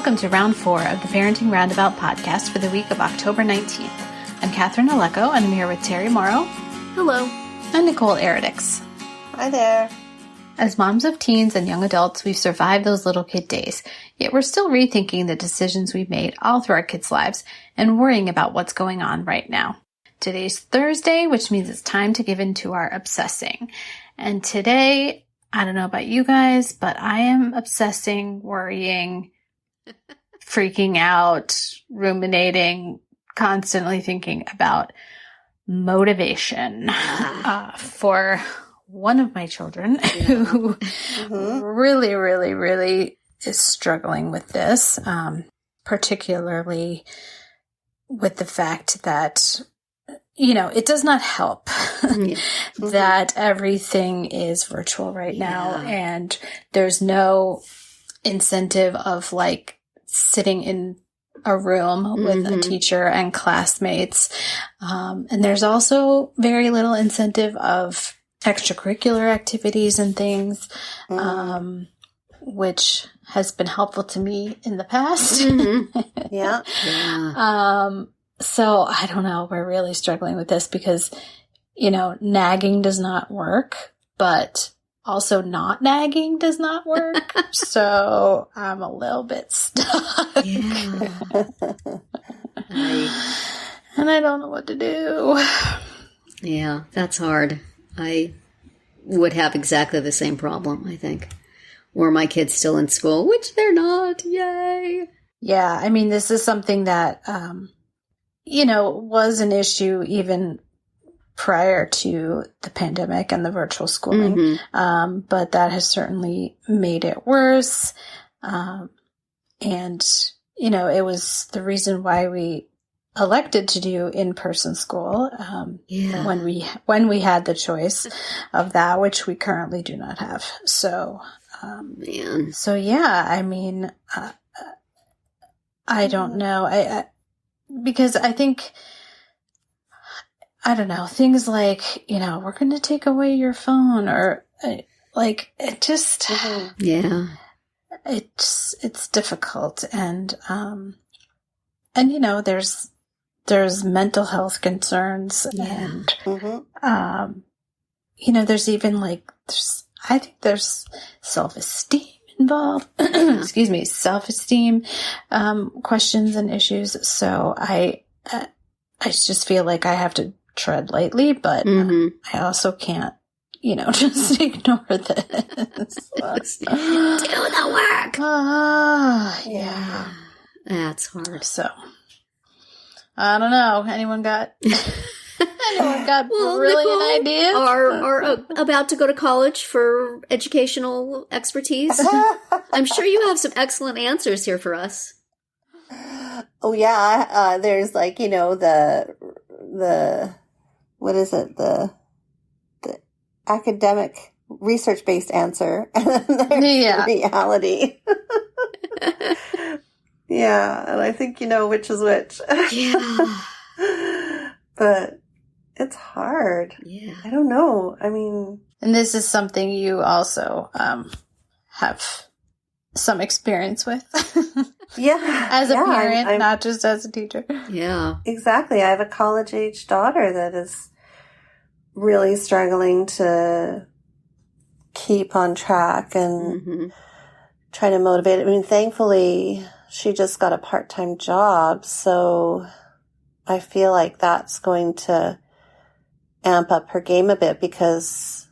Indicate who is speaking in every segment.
Speaker 1: Welcome to round 4 of the Parenting Roundabout podcast for the week of October 19th. I'm Catherine Aleko, and I'm here with Terry Morrow.
Speaker 2: Hello.
Speaker 1: And Nicole Eridix.
Speaker 3: Hi there.
Speaker 1: As moms of teens and young adults, we've survived those little kid days, yet we're still rethinking the decisions we've made all through our kids' lives and worrying about what's going on right now. Today's Thursday, which means it's time to give in to our obsessing. And today, I don't know about you guys, but I am obsessing, worrying, freaking out, ruminating, constantly thinking about motivation for one of my children who really is struggling with this, particularly with the fact that, it does not help that everything is virtual right now, and there's no incentive of sitting in a room with a teacher and classmates. And there's also very little incentive of extracurricular activities and things, which has been helpful to me in the past.
Speaker 3: Yeah.
Speaker 1: So I don't know. We're really struggling with this because, nagging does not work, but also not nagging does not work. So I'm a little bit stuck.
Speaker 2: Yeah.
Speaker 1: And I don't know what to do.
Speaker 2: Yeah, that's hard. I would have exactly the same problem, I think. Were my kids still in school, which they're not. Yay.
Speaker 1: Yeah, I mean, this is something that, was an issue even prior to the pandemic and the virtual schooling. But that has certainly made it worse. And, it was the reason why we elected to do in-person school when we had the choice of that, which we currently do not have. So, I mean, I don't know. Because I think, I don't know, things like, we're going to take away your phone or it just, it's difficult. And there's mental health concerns and, there's even I think there's self-esteem involved, self-esteem, questions and issues. So I just feel like I have to tread lightly, but I also can't, just ignore this.
Speaker 2: Do the work.
Speaker 1: Yeah.
Speaker 2: That's hard.
Speaker 1: So, I don't know. Anyone got brilliant ideas?
Speaker 2: Are about to go to college for educational expertise. I'm sure you have some excellent answers here for us.
Speaker 3: Oh yeah, there's the what is it, the academic research-based answer, and then there's the reality. Yeah, and I think which is which. Yeah. But it's hard.
Speaker 2: Yeah.
Speaker 3: I don't know. I mean,
Speaker 1: and this is something you also have some experience with.
Speaker 3: Yeah.
Speaker 1: As a parent, I'm not just as a teacher.
Speaker 2: Yeah.
Speaker 3: Exactly. I have a college-age daughter that is really struggling to keep on track and try to motivate. I mean, thankfully, she just got a part-time job, so I feel like that's going to amp up her game a bit because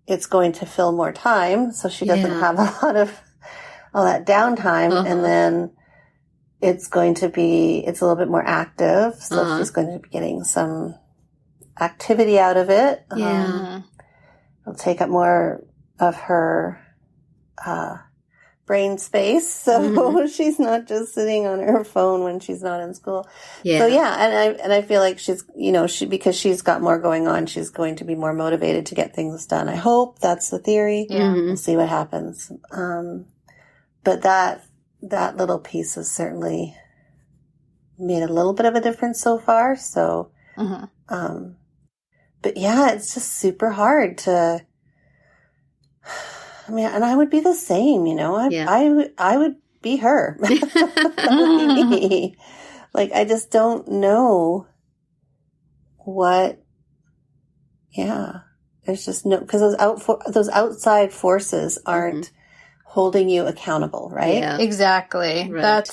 Speaker 3: it's going to fill more time, so she doesn't have a lot of all that downtime, and then it's a little bit more active, so she's going to be getting some activity out of it. It'll take up more of her brain space, so she's not just sitting on her phone when she's not in school. So and I feel like she's because she's got more going on, she's going to be more motivated to get things done. I hope that's the theory. We'll see what happens. But that little piece has certainly made a little bit of a difference so far. So, but yeah, it's just super hard to. I mean, and I would be the same, I would be her. That would be me. Like, I just don't know what, there's just no, because those outside forces aren't holding you accountable, right?
Speaker 2: Yeah.
Speaker 1: Exactly.
Speaker 2: Right.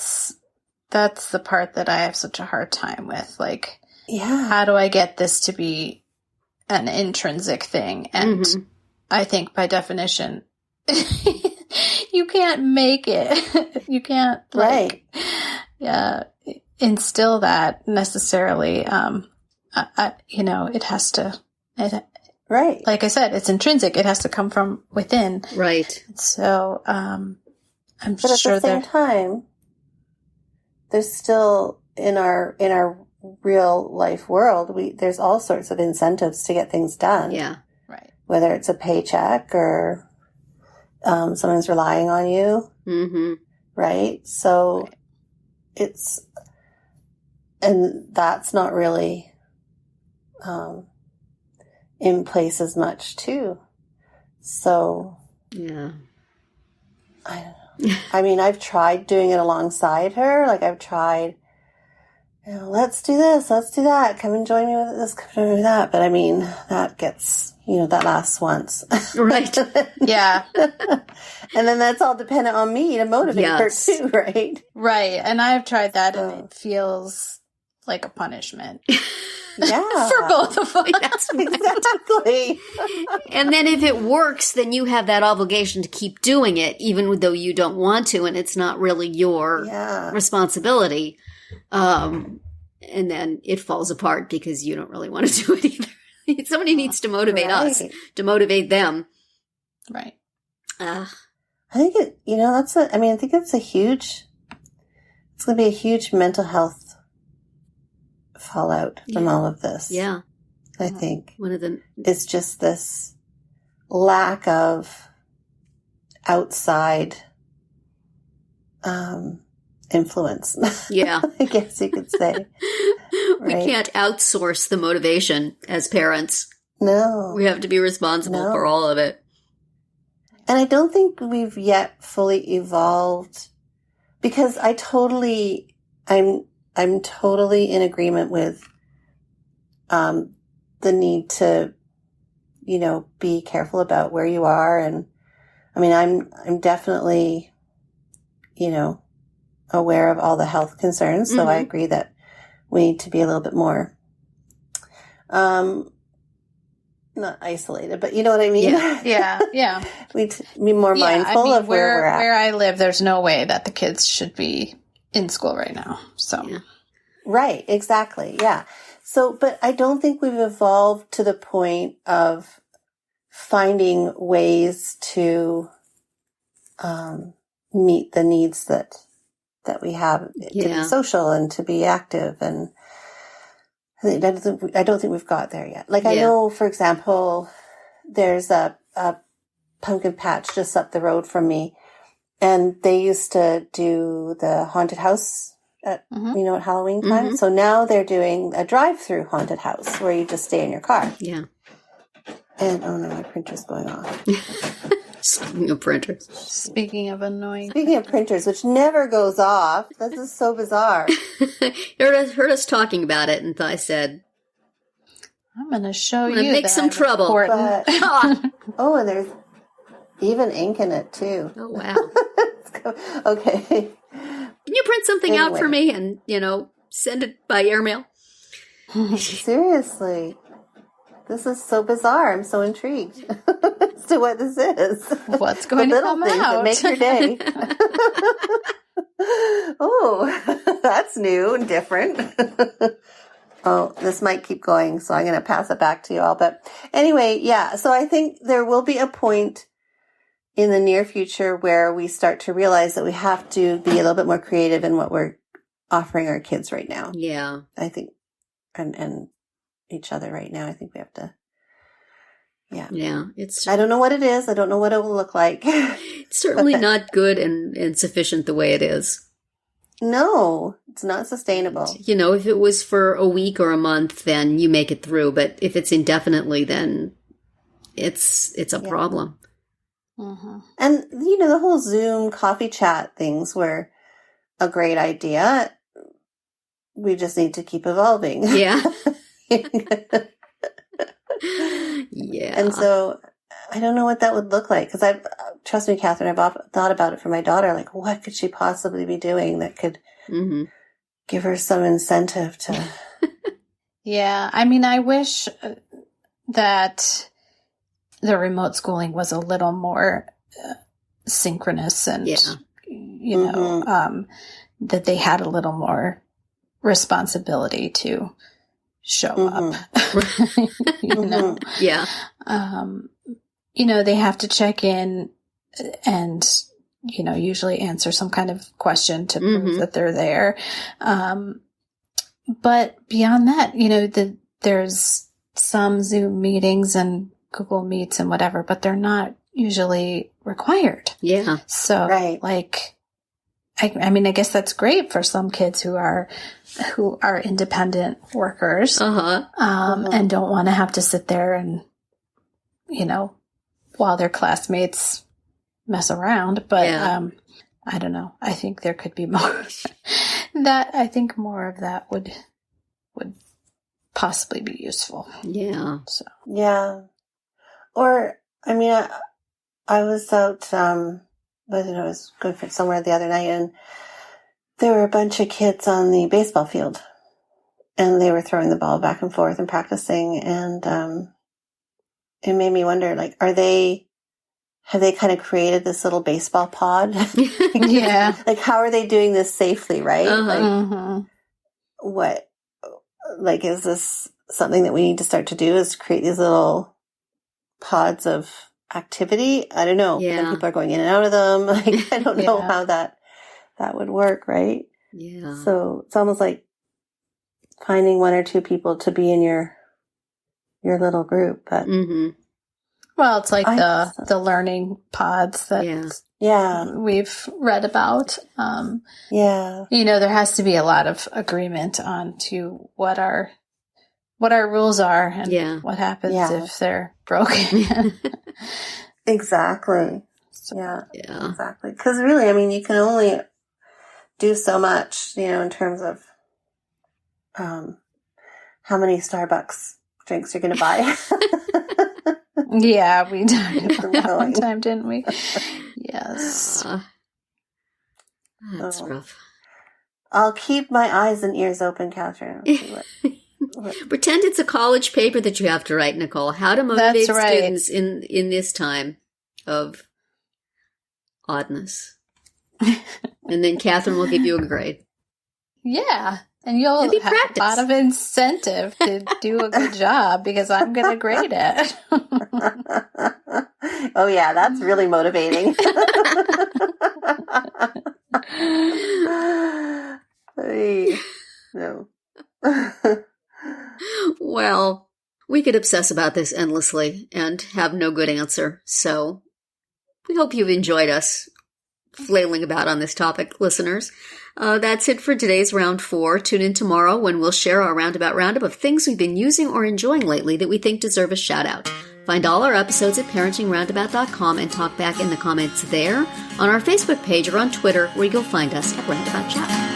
Speaker 1: That's the part that I have such a hard time with. Like,
Speaker 3: Yeah.
Speaker 1: how do I get this to be an intrinsic thing? And I think by definition, you can't make it. You can't, like, instill that necessarily. It has to,
Speaker 3: Right.
Speaker 1: like I said, it's intrinsic. It has to come from within.
Speaker 2: Right.
Speaker 1: So, I'm
Speaker 3: But at
Speaker 1: sure
Speaker 3: the same time, there's still in our real life world, there's all sorts of incentives to get things done.
Speaker 2: Yeah.
Speaker 1: right.
Speaker 3: Whether it's a paycheck or someone's relying on you, right? So and that's not really in place as much too. So
Speaker 2: Yeah.
Speaker 3: I don't know. I mean, I've tried doing it alongside her. Like, I've tried, let's do this, let's do that. Come and join me with this, come and join me with that. But I mean, that gets, that lasts once.
Speaker 2: Right.
Speaker 1: Yeah.
Speaker 3: And then that's all dependent on me to motivate her too, right?
Speaker 1: Right. And I've tried that and it feels like a punishment.
Speaker 3: Yeah.
Speaker 1: For both of us.
Speaker 2: That's
Speaker 3: Exactly.
Speaker 2: And then if it works, then you have that obligation to keep doing it, even though you don't want to, and it's not really your responsibility. And then it falls apart because you don't really want to do it either. Somebody needs to motivate us, to motivate them.
Speaker 1: Right.
Speaker 3: I think I think it's it's going to be a huge mental health fallout from all of this.
Speaker 2: Yeah.
Speaker 3: I think
Speaker 2: one of them
Speaker 3: is just this lack of outside influence.
Speaker 2: Yeah.
Speaker 3: I guess you could say.
Speaker 2: We can't outsource the motivation as parents.
Speaker 3: No.
Speaker 2: We have to be responsible for all of it.
Speaker 3: And I don't think we've yet fully evolved, because I'm totally in agreement with the need to, be careful about where you are. And I mean, I'm definitely, aware of all the health concerns. So I agree that we need to be a little bit more, not isolated, but you know what I mean?
Speaker 1: Yeah.
Speaker 3: We need to be more mindful of where we're at.
Speaker 1: Where I live, there's no way that the kids should be in school right now. So.
Speaker 2: Yeah.
Speaker 3: Right, exactly. Yeah. So, but I don't think we've evolved to the point of finding ways to meet the needs that we have to be social and to be active. And I don't think we've got there yet. Like, I know, for example, there's a pumpkin patch just up the road from me, and they used to do the haunted house at Halloween time. So now they're doing a drive-through haunted house where you just stay in your car.
Speaker 2: Yeah.
Speaker 3: And oh no, my printer's going off.
Speaker 2: Speaking of printers.
Speaker 1: Speaking of annoying.
Speaker 3: Speaking of printers, which never goes off. This is so bizarre.
Speaker 2: heard us talking about it, and I said,
Speaker 1: I'm going to show you.
Speaker 2: Make some trouble.
Speaker 3: But, oh, and there's even ink in it too.
Speaker 2: Oh wow.
Speaker 3: Okay.
Speaker 2: Can you print something out for me and, send it by airmail?
Speaker 3: Seriously. This is so bizarre. I'm so intrigued as to what this is.
Speaker 1: What's going to come out?
Speaker 3: That make your day. Oh, that's new and different. Oh, this might keep going, so I'm going to pass it back to you all. But anyway, yeah. So I think there will be a point in the near future where we start to realize that we have to be a little bit more creative in what we're offering our kids right now.
Speaker 2: Yeah.
Speaker 3: I think, and each other right now, I think we have to,
Speaker 2: Yeah.
Speaker 3: I don't know what it is. I don't know what it will look like.
Speaker 2: It's certainly not good and sufficient the way it is.
Speaker 3: No, it's not sustainable.
Speaker 2: If it was for a week or a month, then you make it through. But if it's indefinitely, then it's a problem.
Speaker 3: Mm-hmm. And, the whole Zoom coffee chat things were a great idea. We just need to keep evolving.
Speaker 2: Yeah.
Speaker 3: Yeah. And so I don't know what that would look like, because trust me, Catherine, I've thought about it for my daughter. Like, what could she possibly be doing that could give her some incentive to?
Speaker 1: Yeah. I mean, I wish that the remote schooling was a little more synchronous and, that they had a little more responsibility to show up.
Speaker 2: Yeah.
Speaker 1: They have to check in and, usually answer some kind of question to prove that they're there. But beyond that, there's some Zoom meetings and Google Meets and whatever, but they're not usually required.
Speaker 2: Yeah.
Speaker 1: So I guess that's great for some kids who are independent workers, and don't want to have to sit there and, while their classmates mess around. But, I don't know. I think there could be more I think more of that would possibly be useful.
Speaker 2: Yeah.
Speaker 1: So.
Speaker 3: Yeah. Or, I mean, I was out, I was going somewhere the other night, and there were a bunch of kids on the baseball field, and they were throwing the ball back and forth and practicing. And, it made me wonder, like, have they kind of created this little baseball pod?
Speaker 1: Yeah.
Speaker 3: Like, how are they doing this safely, right? Like, is this something that we need to start to do, is create these little pods of activity? I don't know.
Speaker 2: Yeah.
Speaker 3: And people are going in and out of them. Like, I don't know how that would work, right?
Speaker 2: Yeah.
Speaker 3: So it's almost like finding one or two people to be in your little group. But
Speaker 1: well, it's like the learning pods that we've read about. There has to be a lot of agreement on to what our rules are and what happens if they're broken.
Speaker 3: Exactly.
Speaker 2: Yeah.
Speaker 3: Exactly. Because really, I mean, you can only do so much, in terms of how many Starbucks drinks you're going to buy.
Speaker 1: Yeah, we talked about that one time, didn't we? Yes.
Speaker 2: That's rough.
Speaker 3: I'll keep my eyes and ears open, Catherine.
Speaker 2: Pretend it's a college paper that you have to write, Nicole. How to motivate students in this time of oddness. And then Catherine will give you a grade.
Speaker 1: Yeah. And you'll have a lot of incentive to do a good job because I'm going to grade it.
Speaker 3: Oh, yeah. That's really motivating. No.
Speaker 2: Well, we could obsess about this endlessly and have no good answer. So we hope you've enjoyed us flailing about on this topic, listeners. That's it for today's Round 4. Tune in tomorrow when we'll share our roundup of things we've been using or enjoying lately that we think deserve a shout-out. Find all our episodes at parentingroundabout.com and talk back in the comments there, on our Facebook page or on Twitter, where you'll find us at Roundabout Chat.